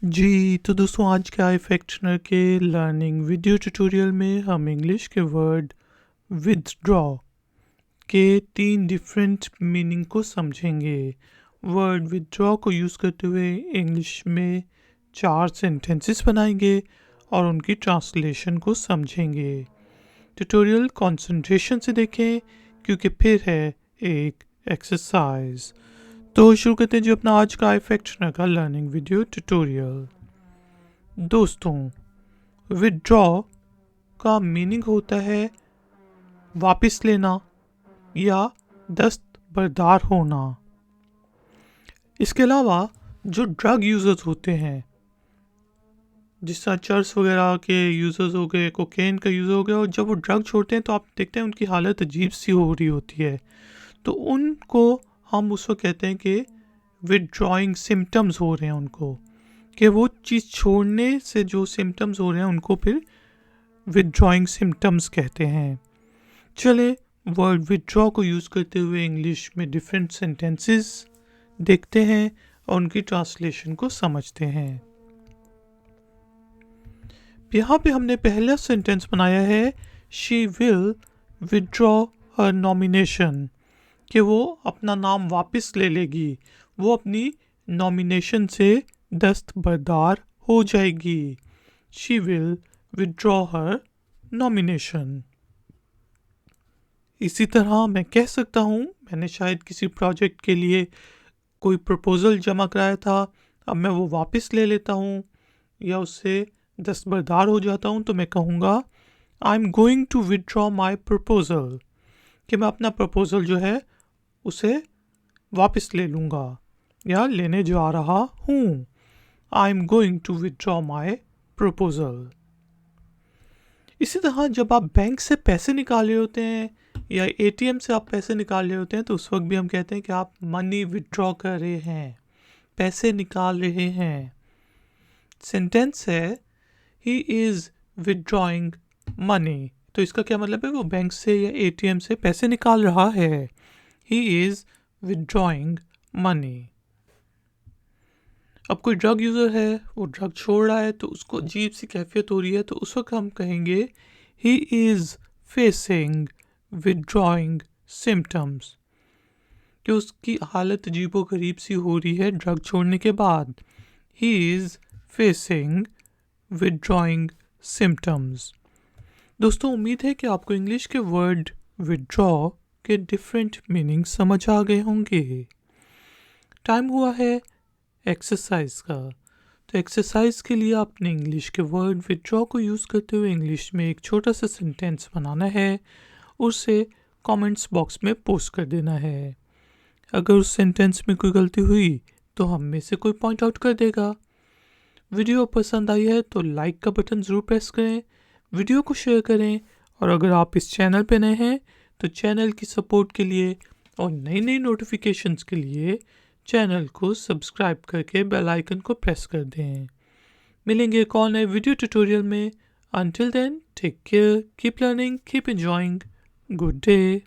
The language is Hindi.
जी, तो दोस्तों आज के iFactioner के लर्निंग वीडियो ट्यूटोरियल में हम इंग्लिश के वर्ड विथड्रॉ के 3 डिफरेंट मीनिंग को समझेंगे। वर्ड विथड्रॉ को यूज़ करते हुए इंग्लिश में 4 सेंटेंसेस बनाएंगे और उनकी ट्रांसलेशन को समझेंगे। ट्यूटोरियल कंसंट्रेशन से देखें क्योंकि फिर है एक एक्सरसाइज। तो शुरू करते हैं जी अपना आज का iFactioner का लर्निंग वीडियो ट्यूटोरियल। दोस्तों, विथड्रॉ का मीनिंग होता है वापस लेना या दस्तबरदार होना। इसके अलावा जो ड्रग यूज़र्स होते हैं, जिस तरह चर्स वगैरह के यूज़र्स हो गए, कोकेन का यूज़र हो गया, और जब वो ड्रग छोड़ते हैं तो आप देखते हैं उनकी हालत अजीब सी हो रही होती है। तो उनको हम उसको कहते हैं कि विथड्रॉइंग सिम्टम्स हो रहे हैं उनको, कि वो चीज़ छोड़ने से जो सिम्टम्स हो रहे हैं उनको फिर विथड्रॉइंग सिम्टम्स कहते हैं। चले वर्ड विथड्रॉ को यूज़ करते हुए इंग्लिश में डिफरेंट सेंटेंसेस देखते हैं और उनकी ट्रांसलेशन को समझते हैं। यहाँ पे हमने पहला सेंटेंस बनाया है she will withdraw her nomination, कि वो अपना नाम वापस ले लेगी, वो अपनी नॉमिनेशन से दस्तबरदार हो जाएगी। She will withdraw her nomination. इसी तरह मैं कह सकता हूँ मैंने शायद किसी प्रोजेक्ट के लिए कोई प्रपोज़ल जमा कराया था, अब मैं वो वापस ले लेता हूँ या उससे दस्तबरदार हो जाता हूँ, तो मैं कहूँगा I am going to withdraw my proposal, कि मैं अपना प्रपोज़ल जो है उसे वापस ले लूँगा या लेने जा रहा हूँ। I am going to withdraw my proposal. इसी तरह जब आप बैंक से पैसे निकाल रहे होते हैं या एटीएम से आप पैसे निकाल रहे होते हैं, तो उस वक्त भी हम कहते हैं कि आप मनी विथड्रॉ कर रहे हैं, पैसे निकाल रहे हैं। सेंटेंस है ही इज़ विथड्रॉइंग मनी, तो इसका क्या मतलब है? वो बैंक से या एटीएम से पैसे निकाल रहा है। He is withdrawing money. अब कोई ड्रग यूज़र है, वो ड्रग छोड़ रहा है, तो उसको अजीब सी कैफियत हो रही है, तो उस वक्त हम कहेंगे he is facing withdrawing symptoms, कि उसकी हालत अजीबो गरीब सी हो रही है ड्रग छोड़ने के बाद। He is facing withdrawing symptoms. दोस्तों, उम्मीद है कि आपको इंग्लिश के वर्ड विथड्रॉ के डिफरेंट मीनिंग समझ आ गए होंगे। टाइम हुआ है एक्सरसाइज का। तो एक्सरसाइज के लिए आपने इंग्लिश के वर्ड विथड्रॉ को यूज़ करते हुए इंग्लिश में एक छोटा सा सेंटेंस बनाना है, उसे कमेंट्स बॉक्स में पोस्ट कर देना है। अगर उस सेंटेंस में कोई गलती हुई तो हम में से कोई पॉइंट आउट कर देगा। वीडियो पसंद आई है तो लाइक का बटन ज़रूर प्रेस करें, वीडियो को शेयर करें, और अगर आप इस चैनल पे नए हैं तो चैनल की सपोर्ट के लिए और नई नई नोटिफिकेशंस के लिए चैनल को सब्सक्राइब करके बेल आइकन को प्रेस कर दें। मिलेंगे एक और नए वीडियो ट्यूटोरियल में। Until then, take care, keep learning, keep enjoying. Good day.